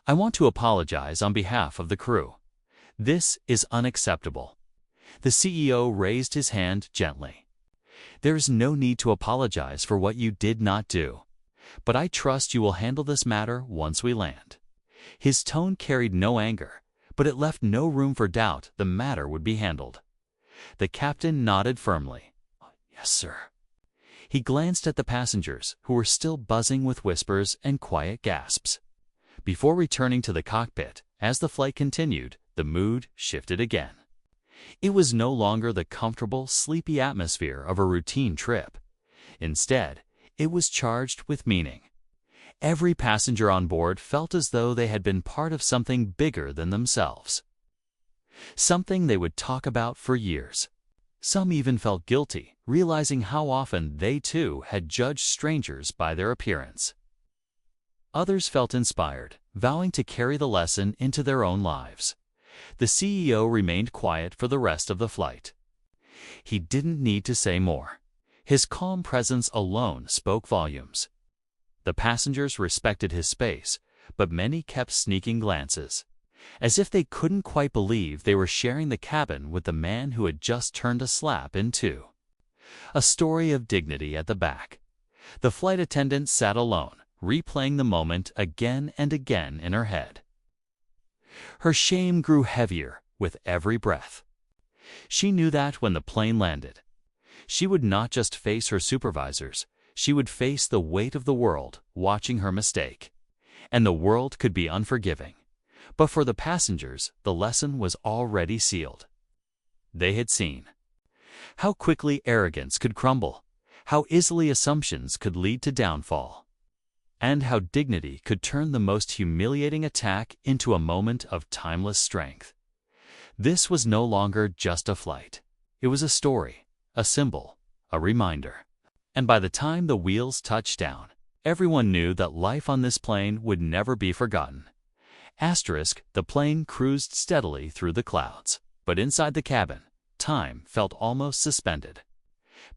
[SPEAKER 1] I want to apologize on behalf of the crew. This is unacceptable." The CEO raised his hand gently. "There is no need to apologize for what you did not do, but I trust you will handle this matter once we land." His tone carried no anger, but it left no room for doubt the matter would be handled. The captain nodded firmly. "Yes, sir." He glanced at the passengers, who were still buzzing with whispers and quiet gasps. Before returning to the cockpit, as the flight continued, the mood shifted again. It was no longer the comfortable, sleepy atmosphere of a routine trip. Instead, it was charged with meaning. Every passenger on board felt as though they had been part of something bigger than themselves. Something they would talk about for years. Some even felt guilty, realizing how often they too had judged strangers by their appearance. Others felt inspired, vowing to carry the lesson into their own lives. The CEO remained quiet for the rest of the flight. He didn't need to say more. His calm presence alone spoke volumes. The passengers respected his space, but many kept sneaking glances, as if they couldn't quite believe they were sharing the cabin with the man who had just turned a slap in two. A story of dignity at the back. The flight attendant sat alone, replaying the moment again and again in her head. Her shame grew heavier with every breath. She knew that when the plane landed, she would not just face her supervisors, she would face the weight of the world watching her mistake. And the world could be unforgiving. But for the passengers, the lesson was already sealed. They had seen how quickly arrogance could crumble, how easily assumptions could lead to downfall, and how dignity could turn the most humiliating attack into a moment of timeless strength. This was no longer just a flight. It was a story, a symbol, a reminder. And by the time the wheels touched down, everyone knew that life on this plane would never be forgotten. The plane cruised steadily through the clouds, but inside the cabin, time felt almost suspended.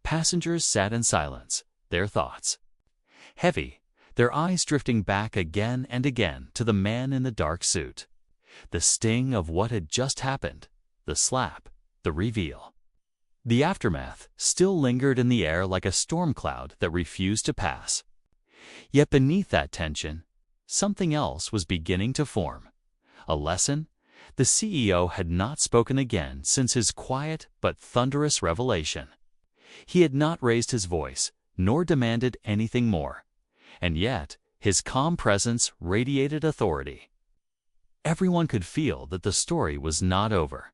[SPEAKER 1] Passengers sat in silence, their thoughts heavy, their eyes drifting back again and again to the man in the dark suit. The sting of what had just happened, the slap, the reveal. The aftermath still lingered in the air like a storm cloud that refused to pass. Yet beneath that tension, something else was beginning to form. A lesson? The CEO had not spoken again since his quiet but thunderous revelation. He had not raised his voice, nor demanded anything more. And yet, his calm presence radiated authority. Everyone could feel that the story was not over.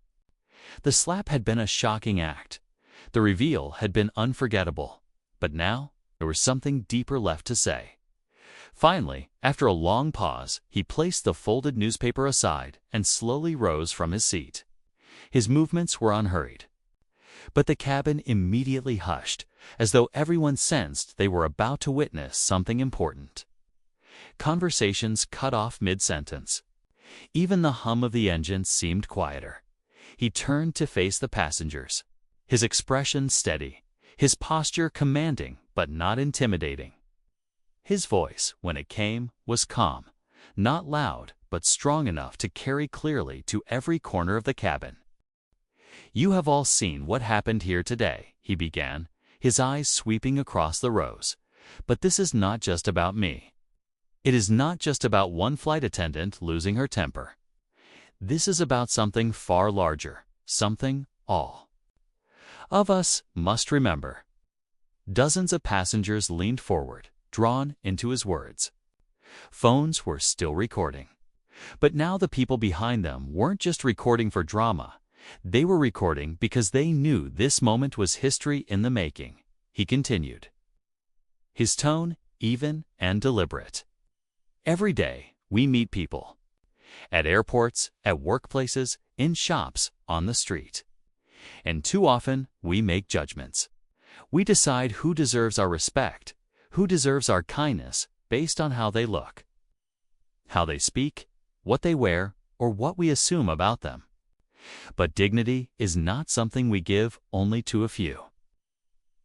[SPEAKER 1] The slap had been a shocking act. The reveal had been unforgettable. But now, there was something deeper left to say. Finally, after a long pause, he placed the folded newspaper aside and slowly rose from his seat. His movements were unhurried. But the cabin immediately hushed, as though everyone sensed they were about to witness something important. Conversations cut off mid-sentence. Even the hum of the engine seemed quieter. He turned to face the passengers, his expression steady, his posture commanding but not intimidating. His voice, when it came, was calm, not loud but strong enough to carry clearly to every corner of the cabin. "You have all seen what happened here today," he began, his eyes sweeping across the rows. "But this is not just about me. It is not just about one flight attendant losing her temper. This is about something far larger, something all of us must remember. Dozens of passengers leaned forward, drawn into his words. Phones were still recording. But now the people behind them weren't just recording for drama. They were recording because they knew this moment was history in the making. He continued, his tone even and deliberate. Every day, we meet people. At airports, at workplaces, in shops, on the street. And too often, we make judgments. We decide who deserves our respect, who deserves our kindness, based on how they look, how they speak, what they wear, or what we assume about them. But dignity is not something we give only to a few.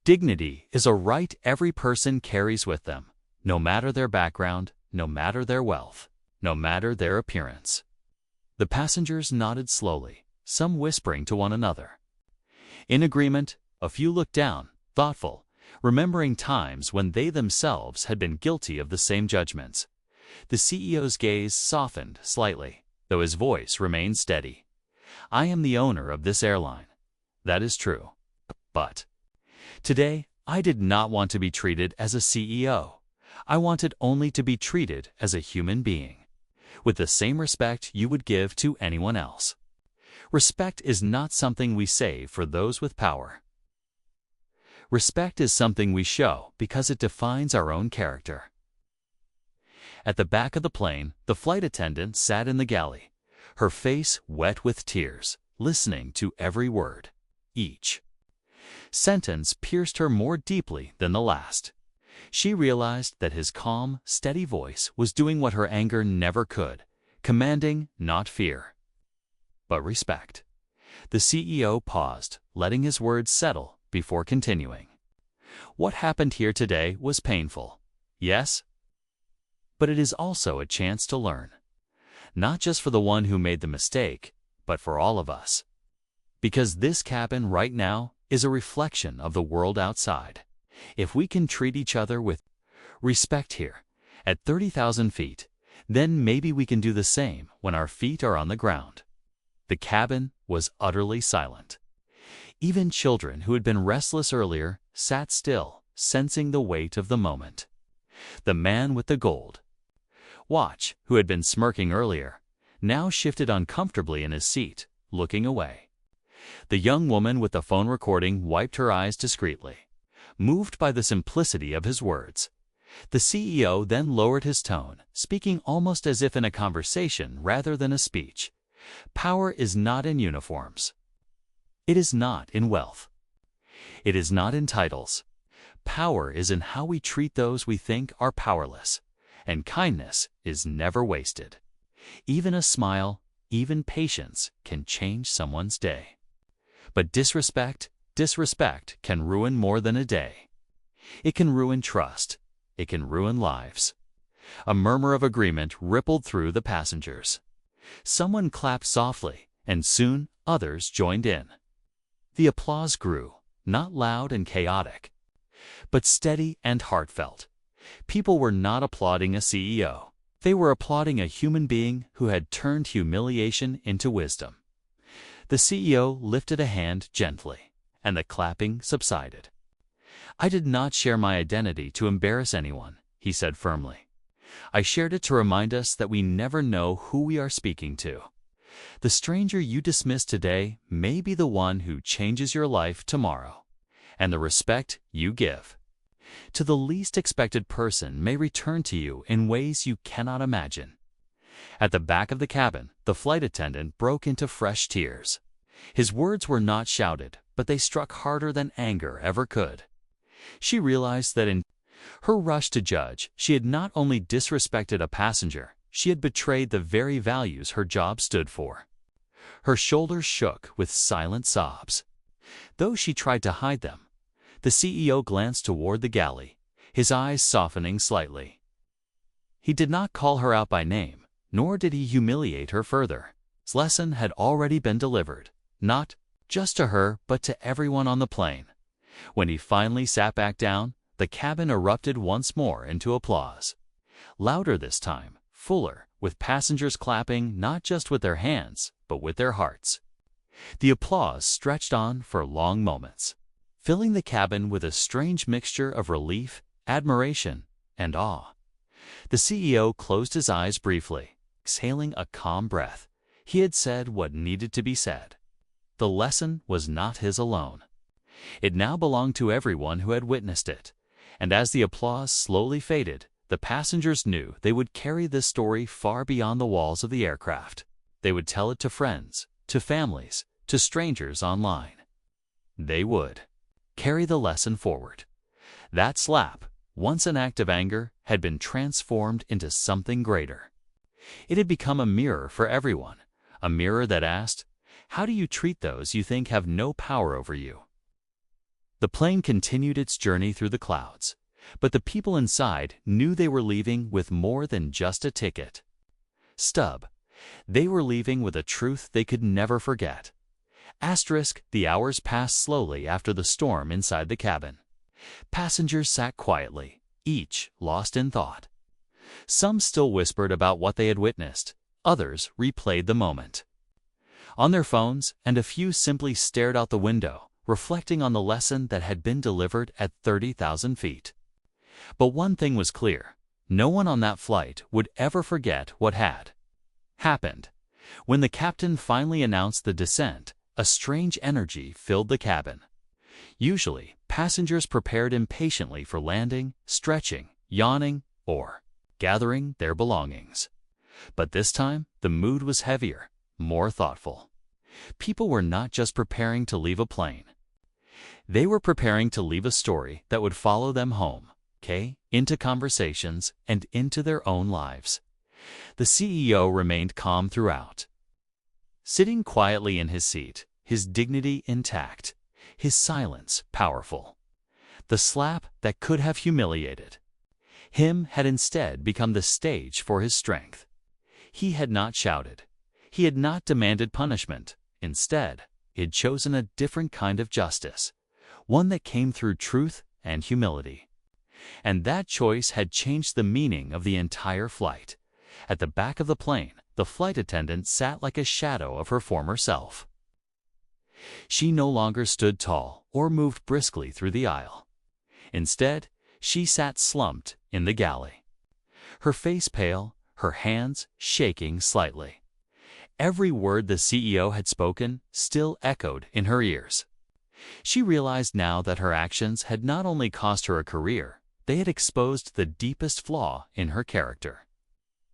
[SPEAKER 1] Dignity is a right every person carries with them, no matter their background, no matter their wealth, no matter their appearance. The passengers nodded slowly, some whispering to one another. In agreement, a few looked down, thoughtful, remembering times when they themselves had been guilty of the same judgments. The CEO's gaze softened slightly, though his voice remained steady. I am the owner of this airline. That is true. But today, I did not want to be treated as a CEO. I wanted only to be treated as a human being, with the same respect you would give to anyone else. Respect is not something we save for those with power. Respect is something we show because it defines our own character. At the back of the plane, the flight attendant sat in the galley, her face wet with tears, listening to every word. Each sentence pierced her more deeply than the last. She realized that his calm, steady voice was doing what her anger never could, commanding not fear, but respect. The CEO paused, letting his words settle before continuing. What happened here today was painful, yes, but it is also a chance to learn. Not just for the one who made the mistake, but for all of us. Because this cabin right now is a reflection of the world outside. If we can treat each other with respect here, at 30,000 feet, then maybe we can do the same when our feet are on the ground. The cabin was utterly silent. Even children who had been restless earlier sat still, sensing the weight of the moment. The man with the gold watch, who had been smirking earlier, now shifted uncomfortably in his seat, looking away. The young woman with the phone recording wiped her eyes discreetly, moved by the simplicity of his words. The CEO then lowered his tone, speaking almost as if in a conversation rather than a speech. Power is not in uniforms. It is not in wealth. It is not in titles. Power is in how we treat those we think are powerless. And kindness is never wasted. Even a smile, even patience can change someone's day. But disrespect can ruin more than a day. It can ruin trust. It can ruin lives. A murmur of agreement rippled through the passengers. Someone clapped softly, and soon others joined in. The applause grew, not loud and chaotic, but steady and heartfelt. People were not applauding a CEO. They were applauding a human being who had turned humiliation into wisdom. The CEO lifted a hand gently, and the clapping subsided. I did not share my identity to embarrass anyone, he said firmly. I shared it to remind us that we never know who we are speaking to. The stranger you dismiss today may be the one who changes your life tomorrow, and the respect you give to the least expected person may return to you in ways you cannot imagine. At the back of the cabin, the flight attendant broke into fresh tears. His words were not shouted, but they struck harder than anger ever could. She realized that in her rush to judge, she had not only disrespected a passenger, she had betrayed the very values her job stood for. Her shoulders shook with silent sobs. Though she tried to hide them, the CEO glanced toward the galley, his eyes softening slightly. He did not call her out by name, nor did he humiliate her further. His lesson had already been delivered, not just to her, but to everyone on the plane. When he finally sat back down, the cabin erupted once more into applause. Louder this time, fuller, with passengers clapping not just with their hands, but with their hearts. The applause stretched on for long moments, filling the cabin with a strange mixture of relief, admiration, and awe. The CEO closed his eyes briefly, exhaling a calm breath. He had said what needed to be said. The lesson was not his alone. It now belonged to everyone who had witnessed it, and as the applause slowly faded, the passengers knew they would carry this story far beyond the walls of the aircraft. They would tell it to friends, to families, to strangers online. They would carry the lesson forward. That slap, once an act of anger, had been transformed into something greater. It had become a mirror for everyone, a mirror that asked, "How do you treat those you think have no power over you?" The plane continued its journey through the clouds, but the people inside knew they were leaving with more than just a ticket stub. They were leaving with a truth they could never forget. The hours passed slowly after the storm inside the cabin. Passengers sat quietly, each lost in thought. Some still whispered about what they had witnessed, others replayed the moment on their phones, and a few simply stared out the window, reflecting on the lesson that had been delivered at 30,000 feet. But one thing was clear: no one on that flight would ever forget what had happened. When the captain finally announced the descent, a strange energy filled the cabin. Usually, passengers prepared impatiently for landing, stretching, yawning, or gathering their belongings. But this time, the mood was heavier, more thoughtful. People were not just preparing to leave a plane. They were preparing to leave a story that would follow them home, into conversations, and into their own lives. The CEO remained calm throughout, sitting quietly in his seat, his dignity intact, his silence powerful. The slap that could have humiliated him had instead become the stage for his strength. He had not shouted. He had not demanded punishment. Instead, he had chosen a different kind of justice, one that came through truth and humility. And that choice had changed the meaning of the entire flight. At the back of the plane, the flight attendant sat like a shadow of her former self. She no longer stood tall or moved briskly through the aisle. Instead, she sat slumped in the galley, her face pale, her hands shaking slightly. Every word the CEO had spoken still echoed in her ears. She realized now that her actions had not only cost her a career, they had exposed the deepest flaw in her character.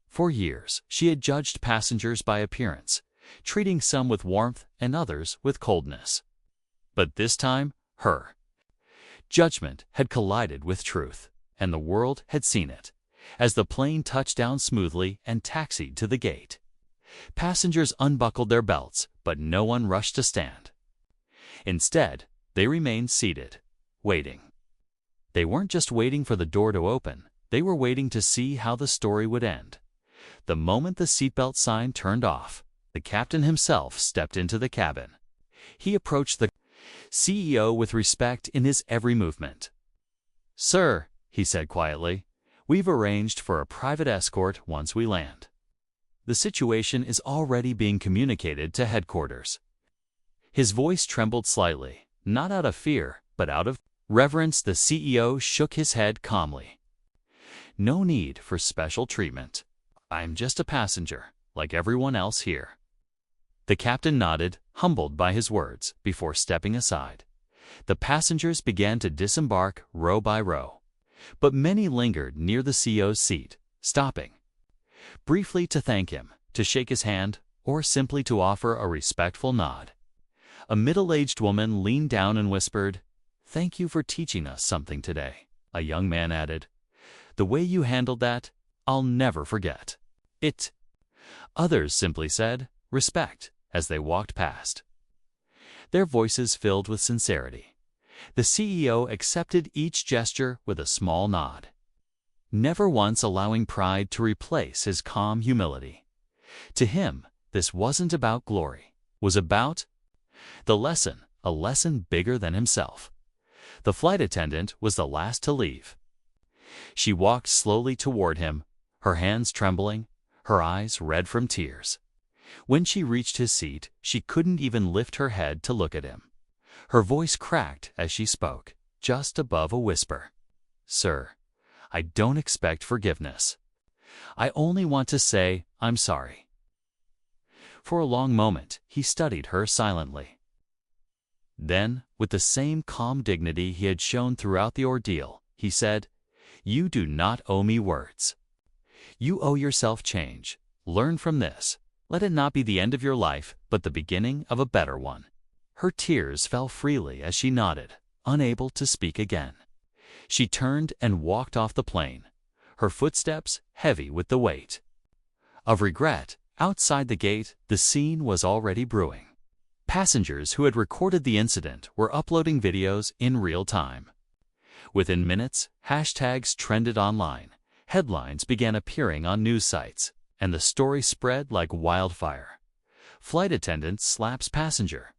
[SPEAKER 1] For years, she had judged passengers by appearance, treating some with warmth and others with coldness. But this time, her judgment had collided with truth, and the world had seen it. As the plane touched down smoothly and taxied to the gate, passengers unbuckled their belts, but no one rushed to stand. Instead, they remained seated, waiting. They weren't just waiting for the door to open, they were waiting to see how the story would end. The moment the seatbelt sign turned off, the captain himself stepped into the cabin. He approached the CEO with respect in his every movement. "Sir," he said quietly, "we've arranged for a private escort once we land. The situation is already being communicated to headquarters." His voice trembled slightly, not out of fear, but out of reverence. The CEO shook his head calmly. "No need for special treatment. I'm just a passenger, like everyone else here." The captain nodded, humbled by his words, before stepping aside. The passengers began to disembark row by row, but many lingered near the CEO's seat, stopping briefly to thank him, to shake his hand, or simply to offer a respectful nod. A middle-aged woman leaned down and whispered, "Thank you for teaching us something today." A young man added, "The way you handled that, I'll never forget it." Others simply said, "Respect," as they walked past, their voices filled with sincerity. The CEO accepted each gesture with a small nod, never once allowing pride to replace his calm humility. To him, this wasn't about glory, it was about the lesson, a lesson bigger than himself. The flight attendant was the last to leave. She walked slowly toward him, her hands trembling, her eyes red from tears. When she reached his seat, she couldn't even lift her head to look at him. Her voice cracked as she spoke, just above a whisper. "Sir, I don't expect forgiveness. I only want to say I'm sorry." For a long moment, he studied her silently. Then, with the same calm dignity he had shown throughout the ordeal, he said, "You do not owe me words. You owe yourself change. Learn from this. Let it not be the end of your life, but the beginning of a better one." Her tears fell freely as she nodded, unable to speak again. She turned and walked off the plane, her footsteps heavy with the weight of regret. Outside the gate, the scene was already brewing. Passengers who had recorded the incident were uploading videos in real time. Within minutes, hashtags trended online, headlines began appearing on news sites, and the story spread like wildfire. Flight attendant slaps passenger.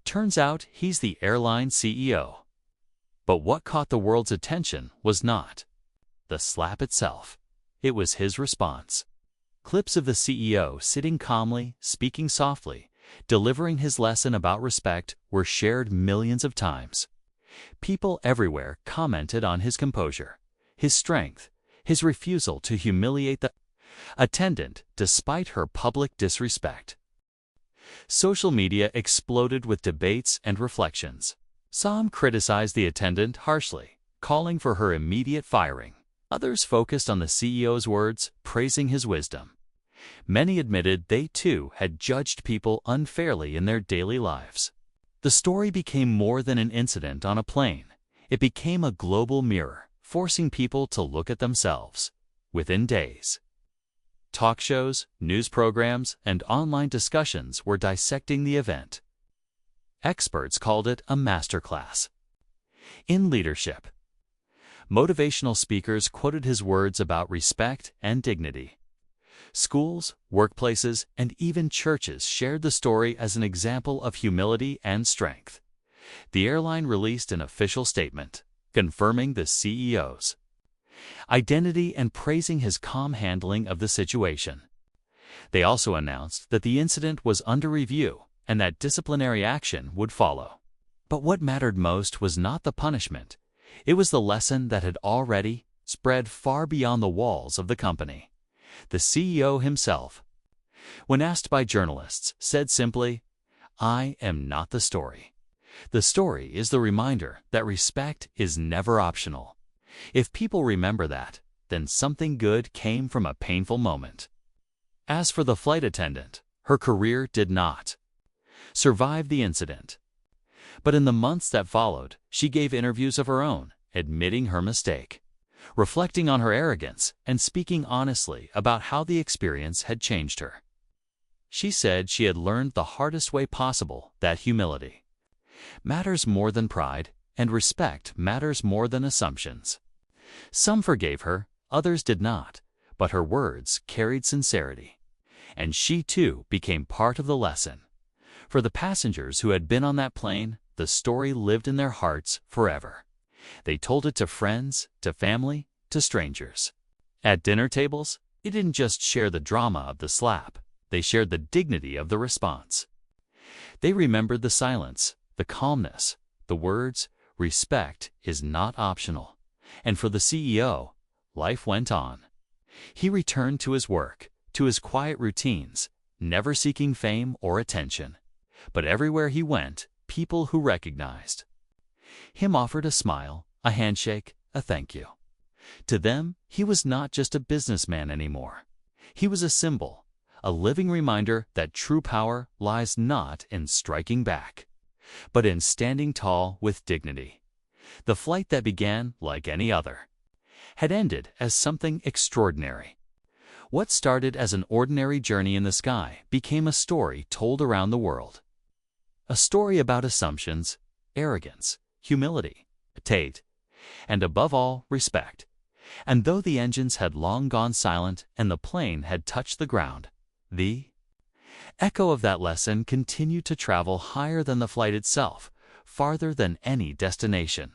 [SPEAKER 1] Turns out he's the airline CEO. But what caught the world's attention was not the slap itself. It was his response. Clips of the CEO sitting calmly, speaking softly, delivering his lesson about respect were shared millions of times. People everywhere commented on his composure, his strength, his refusal to humiliate the attendant despite her public disrespect. Social media exploded with debates and reflections. Some criticized the attendant harshly, calling for her immediate firing. Others focused on the CEO's words, praising his wisdom. Many admitted they too had judged people unfairly in their daily lives. The story became more than an incident on a plane. It became a global mirror, forcing people to look at themselves. Within days, talk shows, news programs, and online discussions were dissecting the event. Experts called it a masterclass in leadership. Motivational speakers quoted his words about respect and dignity. Schools, workplaces, and even churches shared the story as an example of humility and strength. The airline released an official statement, confirming the CEO's identity and praising his calm handling of the situation. They also announced that the incident was under review and that disciplinary action would follow. But what mattered most was not the punishment. It was the lesson that had already spread far beyond the walls of the company. The CEO himself, when asked by journalists, said simply, "I am not the story. The story is the reminder that respect is never optional. If people remember that, then something good came from a painful moment." As for the flight attendant, her career did not survive the incident. But in the months that followed, she gave interviews of her own, admitting her mistake, reflecting on her arrogance, and speaking honestly about how the experience had changed her. She said she had learned the hardest way possible that humility matters more than pride, and respect matters more than assumptions. Some forgave her, others did not, but her words carried sincerity. And she too became part of the lesson. For the passengers who had been on that plane, the story lived in their hearts forever. They told it to friends, to family, to strangers. At dinner tables, they didn't just share the drama of the slap, they shared the dignity of the response. They remembered the silence, the calmness, the words, "Respect is not optional." And for the CEO, life went on. He returned to his work, to his quiet routines, never seeking fame or attention. But everywhere he went, people who recognized him offered a smile, a handshake, a thank you. To them, he was not just a businessman anymore. He was a symbol, a living reminder that true power lies not in striking back, but in standing tall with dignity. The flight that began like any other had ended as something extraordinary. What started as an ordinary journey in the sky became a story told around the world. A story about assumptions, arrogance, humility, tact, and above all, respect. And though the engines had long gone silent and the plane had touched the ground, the echo of that lesson continued to travel higher than the flight itself, farther than any destination.